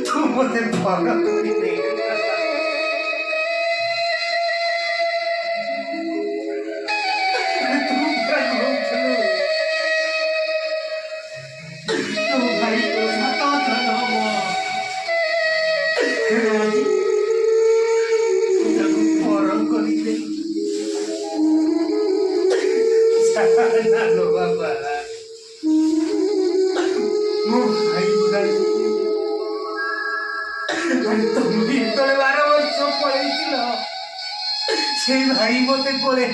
তোমাদের ভালো করি নেই বাবা ভাই তুমি 12 বছর পড়েছিল সেই ভাই মতে করে